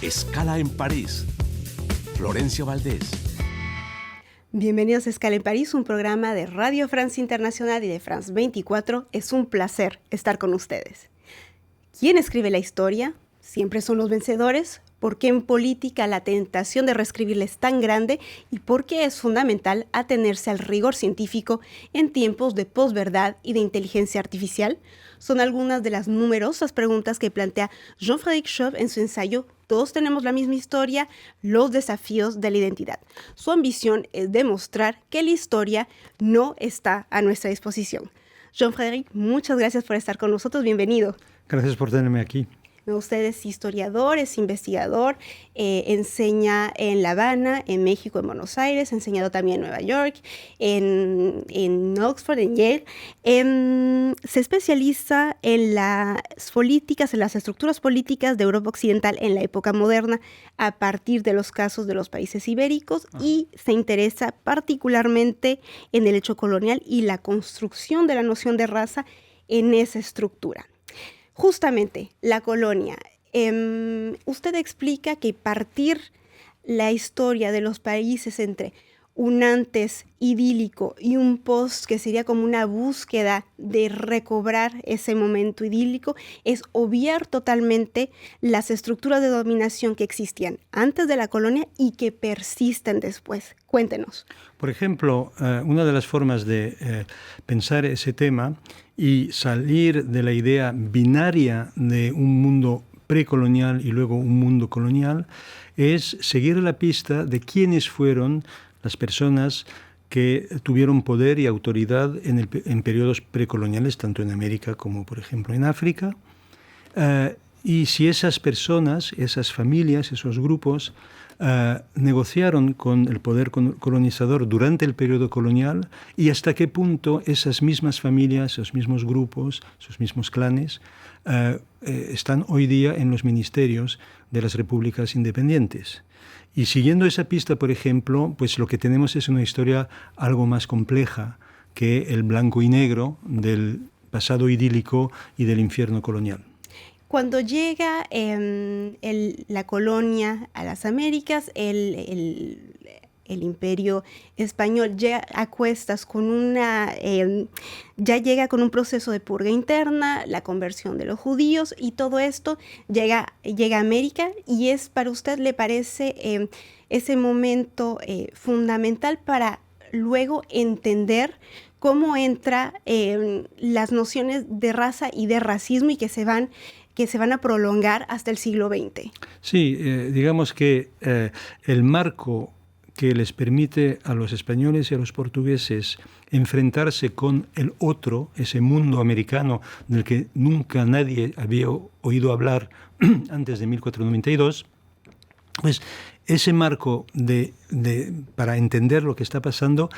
Escala en París. Florencia Valdés. Bienvenidos a Escala en París, un programa de Radio France Internacional y de France 24. Es un placer estar con ustedes. ¿Quién escribe la historia? ¿Siempre son los vencedores? ¿Por qué en política la tentación de reescribirla es tan grande? ¿Y por qué es fundamental atenerse al rigor científico en tiempos de posverdad y de inteligencia artificial? Son algunas de las numerosas preguntas que plantea Jean-Frédéric Chauve en su ensayo Todos tenemos la misma historia, los desafíos de la identidad. Su ambición es demostrar que la historia no está a nuestra disposición. Jean-Frédéric, muchas gracias por estar con nosotros. Bienvenido. Gracias por tenerme aquí. Usted es historiador, es investigador, enseña en La Habana, en México, en Buenos Aires, ha enseñado también en Nueva York, en Oxford, en Yale. Se especializa en las políticas, en las estructuras políticas de Europa Occidental en la época moderna, a partir de los casos de los países ibéricos, y se interesa particularmente en el hecho colonial y la construcción de la noción de raza en esa estructura. Justamente, la colonia. Usted explica que partir la historia de los países entre un antes idílico y un post, que sería como una búsqueda de recobrar ese momento idílico, es obviar totalmente las estructuras de dominación que existían antes de la colonia y que persisten después. Cuéntenos. Por ejemplo, una de las formas de pensar ese tema y salir de la idea binaria de un mundo precolonial y luego un mundo colonial es seguir la pista de quiénes fueron las personas que tuvieron poder y autoridad en periodos precoloniales, tanto en América como, por ejemplo, en África. Y si esas personas, esas familias, esos grupos, negociaron con el poder colonizador durante el periodo colonial, y hasta qué punto esas mismas familias, esos mismos grupos, esos mismos clanes, están hoy día en los ministerios de las repúblicas independientes. Y siguiendo esa pista, por ejemplo, pues lo que tenemos es una historia algo más compleja que el blanco y negro del pasado idílico y del infierno colonial. Cuando llega la colonia a las Américas, el imperio español ya a cuestas con ya llega con un proceso de purga interna, la conversión de los judíos, y todo esto llega a América, y es, para usted, ¿le parece ese momento fundamental para luego entender cómo entra las nociones de raza y de racismo y que se van a prolongar hasta el siglo XX? Sí, digamos que el marco que les permite a los españoles y a los portugueses enfrentarse con el otro, ese mundo americano del que nunca nadie había oído hablar antes de 1492, pues ese marco para entender lo que está pasando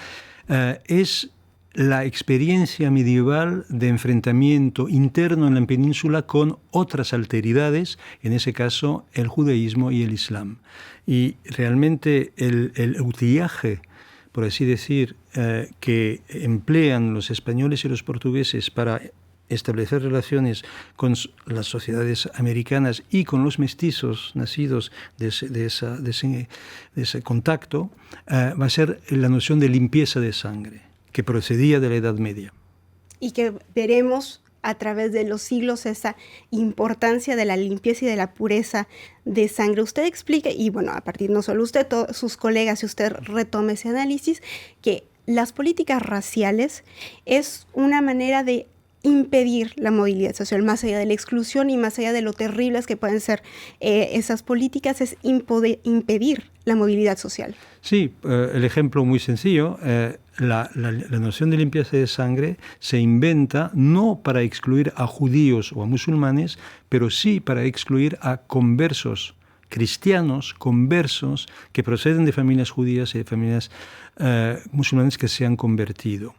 es la experiencia medieval de enfrentamiento interno en la península con otras alteridades, en ese caso el judaísmo y el islam. Y realmente el utillaje, por así decir, que emplean los españoles y los portugueses para establecer relaciones con las sociedades americanas y con los mestizos nacidos de ese contacto, va a ser la noción de limpieza de sangre, que procedía de la Edad Media. Y que veremos a través de los siglos esa importancia de la limpieza y de la pureza de sangre. Usted explica, y bueno, a partir no solo usted, todos sus colegas, si usted retome ese análisis, que las políticas raciales es una manera de impedir la movilidad social, más allá de la exclusión y más allá de lo terribles que pueden ser esas políticas, es impedir la movilidad social. Sí, el ejemplo muy sencillo, la noción de limpieza de sangre se inventa no para excluir a judíos o a musulmanes, pero sí para excluir a conversos, cristianos conversos que proceden de familias judías y de familias musulmanes que se han convertido.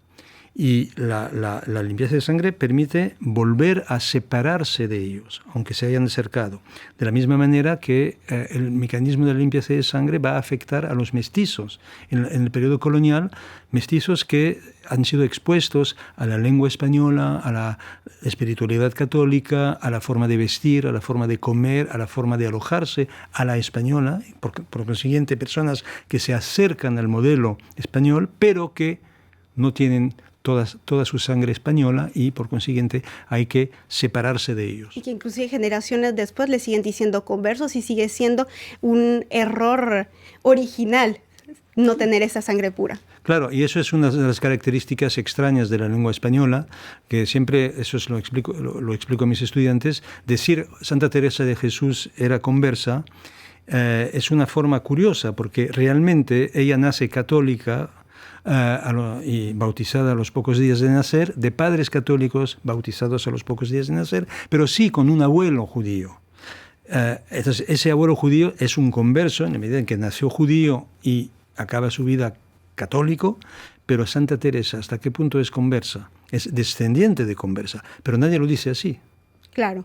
Y la limpieza de sangre permite volver a separarse de ellos, aunque se hayan acercado. De la misma manera que el mecanismo de la limpieza de sangre va a afectar a los mestizos. En el periodo colonial, mestizos que han sido expuestos a la lengua española, a la espiritualidad católica, a la forma de vestir, a la forma de comer, a la forma de alojarse, a la española, por consiguiente personas que se acercan al modelo español, pero que no tienen toda su sangre española y por consiguiente hay que separarse de ellos. Y que inclusive generaciones después le siguen diciendo conversos y sigue siendo un error original no tener esa sangre pura. Claro, y eso es una de las características extrañas de la lengua española, que siempre, eso lo explico a mis estudiantes, decir Santa Teresa de Jesús era conversa es una forma curiosa, porque realmente ella nace católica, y bautizada a los pocos días de nacer, de padres católicos bautizados a los pocos días de nacer, pero sí con un abuelo judío. Entonces, ese abuelo judío es un converso, en la medida en que nació judío y acaba su vida católico, pero Santa Teresa, ¿hasta qué punto es conversa? Es descendiente de conversa, pero nadie lo dice así. Claro.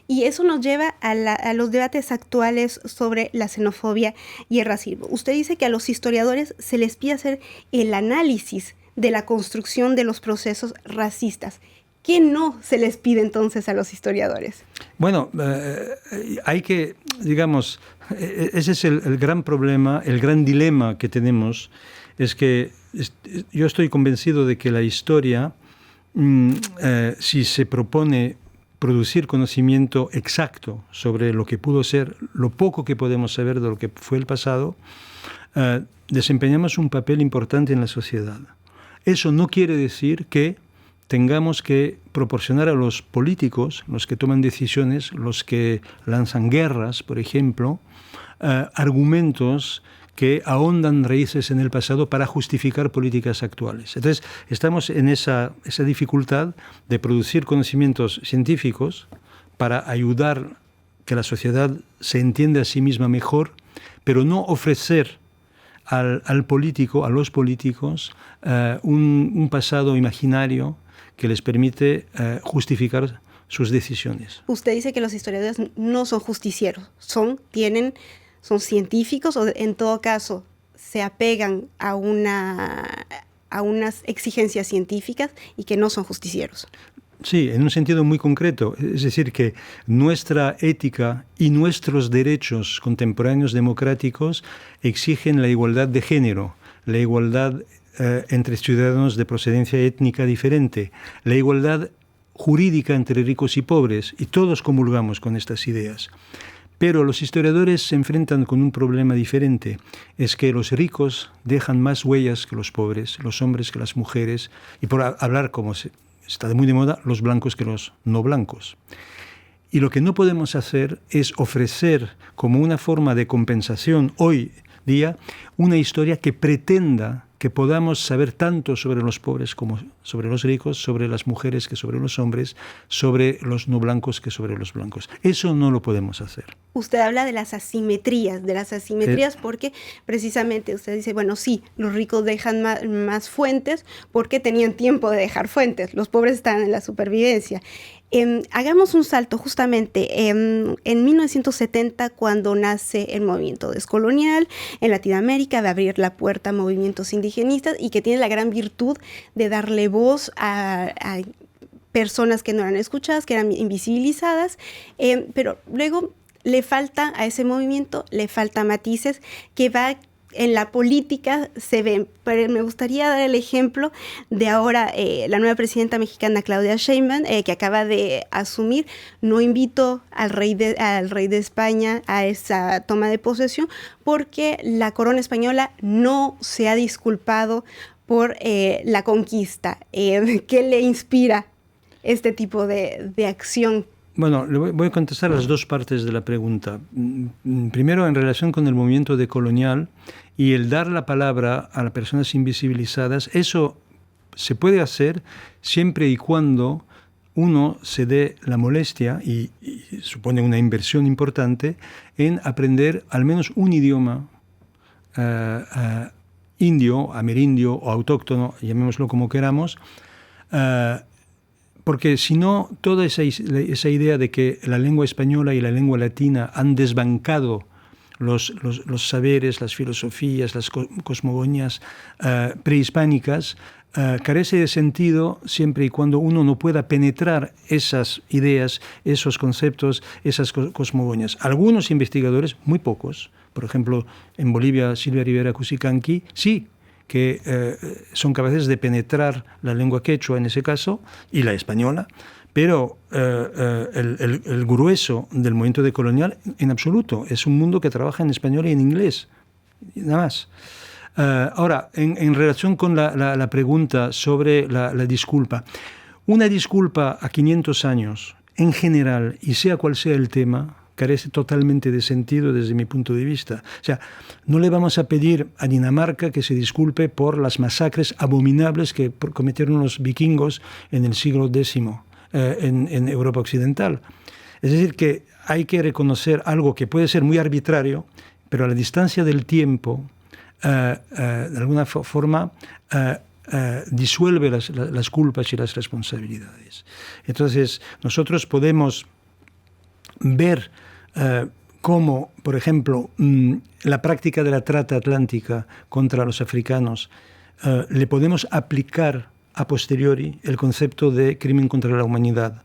Y eso nos lleva a los debates actuales sobre la xenofobia y el racismo. Usted dice que a los historiadores se les pide hacer el análisis de la construcción de los procesos racistas. ¿Qué no se les pide entonces a los historiadores? Bueno, hay que, digamos, ese es el gran problema, el gran dilema que tenemos, es que yo estoy convencido de que la historia, si se propone producir conocimiento exacto sobre lo que pudo ser, lo poco que podemos saber de lo que fue el pasado, desempeñamos un papel importante en la sociedad. Eso no quiere decir que tengamos que proporcionar a los políticos, los que toman decisiones, los que lanzan guerras, por ejemplo, argumentos que ahondan raíces en el pasado para justificar políticas actuales. Entonces, estamos en esa dificultad de producir conocimientos científicos para ayudar que la sociedad se entienda a sí misma mejor, pero no ofrecer al político, a los políticos, un pasado imaginario que les permite justificar sus decisiones. Usted dice que los historiadores no son justicieros, son científicos o en todo caso se apegan a unas exigencias científicas y que no son justicieros. Sí, en un sentido muy concreto. Es decir, que nuestra ética y nuestros derechos contemporáneos democráticos exigen la igualdad de género, la igualdad entre ciudadanos de procedencia étnica diferente, la igualdad jurídica entre ricos y pobres, y todos comulgamos con estas ideas. Pero los historiadores se enfrentan con un problema diferente. Es que los ricos dejan más huellas que los pobres, los hombres que las mujeres, y por hablar, como está muy de moda, los blancos que los no blancos. Y lo que no podemos hacer es ofrecer como una forma de compensación hoy día una historia que pretenda que podamos saber tanto sobre los pobres como sobre los ricos, sobre las mujeres que sobre los hombres, sobre los no blancos que sobre los blancos. Eso no lo podemos hacer. Usted habla de las asimetrías porque precisamente usted dice, bueno, sí, los ricos dejan más fuentes porque tenían tiempo de dejar fuentes, los pobres están en la supervivencia. Hagamos un salto justamente en 1970, cuando nace el movimiento descolonial en Latinoamérica, de abrir la puerta a movimientos indigenistas y que tiene la gran virtud de darle voz a personas que no eran escuchadas, que eran invisibilizadas, pero luego le falta a ese movimiento, le falta matices que va en la política se ven. Pero me gustaría dar el ejemplo de ahora la nueva presidenta mexicana Claudia Sheinbaum, que acaba de asumir. No invitó al rey de España a esa toma de posesión porque la corona española no se ha disculpado por la conquista. ¿Qué le inspira este tipo de acción? Bueno, le voy a contestar las dos partes de la pregunta. Primero, en relación con el movimiento decolonial y el dar la palabra a las personas invisibilizadas, eso se puede hacer siempre y cuando uno se dé la molestia, y supone una inversión importante, en aprender al menos un idioma indio, amerindio o autóctono, llamémoslo como queramos, Porque si no, toda esa idea de que la lengua española y la lengua latina han desbancado los saberes, las filosofías, las cosmogonías prehispánicas, carece de sentido siempre y cuando uno no pueda penetrar esas ideas, esos conceptos, esas cosmogonías. Algunos investigadores, muy pocos, por ejemplo, en Bolivia, Silvia Rivera Cusicanqui, sí, que son capaces de penetrar la lengua quechua en ese caso, y la española, pero el grueso del movimiento decolonial, en absoluto, es un mundo que trabaja en español y en inglés, nada más. Ahora, en relación con la pregunta sobre la disculpa, una disculpa a 500 años, en general, y sea cual sea el tema, carece totalmente de sentido desde mi punto de vista. O sea, no le vamos a pedir a Dinamarca que se disculpe por las masacres abominables que cometieron los vikingos en el siglo X en Europa Occidental. Es decir, que hay que reconocer algo que puede ser muy arbitrario, pero a la distancia del tiempo, de alguna forma, disuelve las culpas y las responsabilidades. Entonces, nosotros podemos ver cómo, por ejemplo, la práctica de la trata atlántica contra los africanos, le podemos aplicar a posteriori el concepto de crimen contra la humanidad,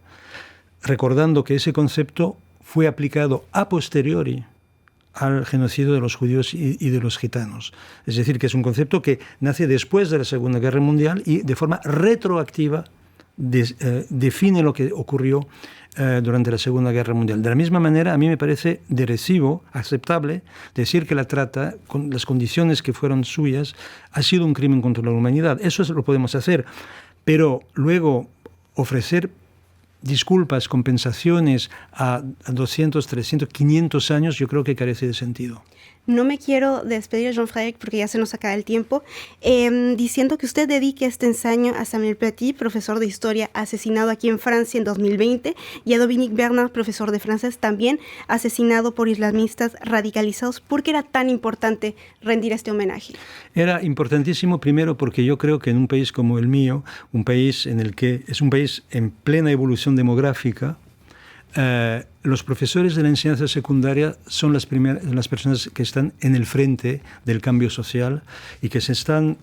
recordando que ese concepto fue aplicado a posteriori al genocidio de los judíos y de los gitanos. Es decir, que es un concepto que nace después de la Segunda Guerra Mundial y de forma retroactiva define lo que ocurrió durante la Segunda Guerra Mundial. De la misma manera, a mí me parece de recibo, aceptable, decir que la trata, con las condiciones que fueron suyas, ha sido un crimen contra la humanidad. Eso lo podemos hacer, pero luego ofrecer disculpas, compensaciones a 200, 300, 500 años, yo creo que carece de sentido. No me quiero despedir, Jean-Frédéric, porque ya se nos acaba el tiempo, diciendo que usted dedique este ensayo a Samuel Paty, profesor de historia asesinado aquí en Francia en 2020, y a Dominique Bernard, profesor de francés, también asesinado por islamistas radicalizados. ¿Por qué era tan importante rendir este homenaje? Era importantísimo primero porque yo creo que en un país como el mío, un país en el que es un país en plena evolución demográfica, los profesores de la enseñanza secundaria son las personas que están en el frente del cambio social y que están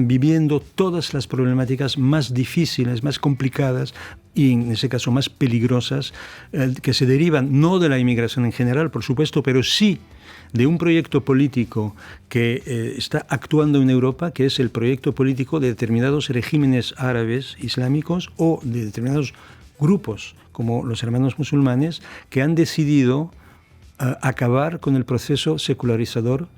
viviendo todas las problemáticas más difíciles, más complicadas y en ese caso más peligrosas, que se derivan no de la inmigración en general, por supuesto, pero sí de un proyecto político que está actuando en Europa, que es el proyecto político de determinados regímenes árabes islámicos o de determinados grupos como los hermanos musulmanes que han decidido acabar con el proceso secularizador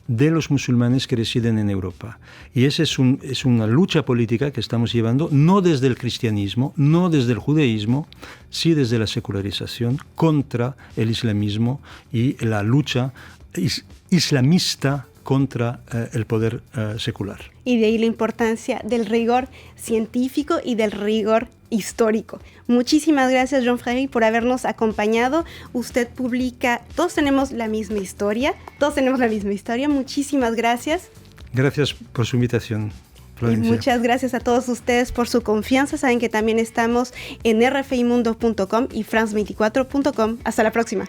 de los musulmanes que residen en Europa. Y esa es una lucha política que estamos llevando, no desde el cristianismo, no desde el judaísmo, sí desde la secularización contra el islamismo y la lucha islamista contra el poder secular. Y de ahí la importancia del rigor científico y del rigor histórico. Muchísimas gracias, Jean-Frédéric, por habernos acompañado. Usted publica, todos tenemos la misma historia. Muchísimas gracias. Gracias por su invitación, Florencia. Y muchas gracias a todos ustedes por su confianza. Saben que también estamos en rfimundo.com y france24.com. Hasta la próxima.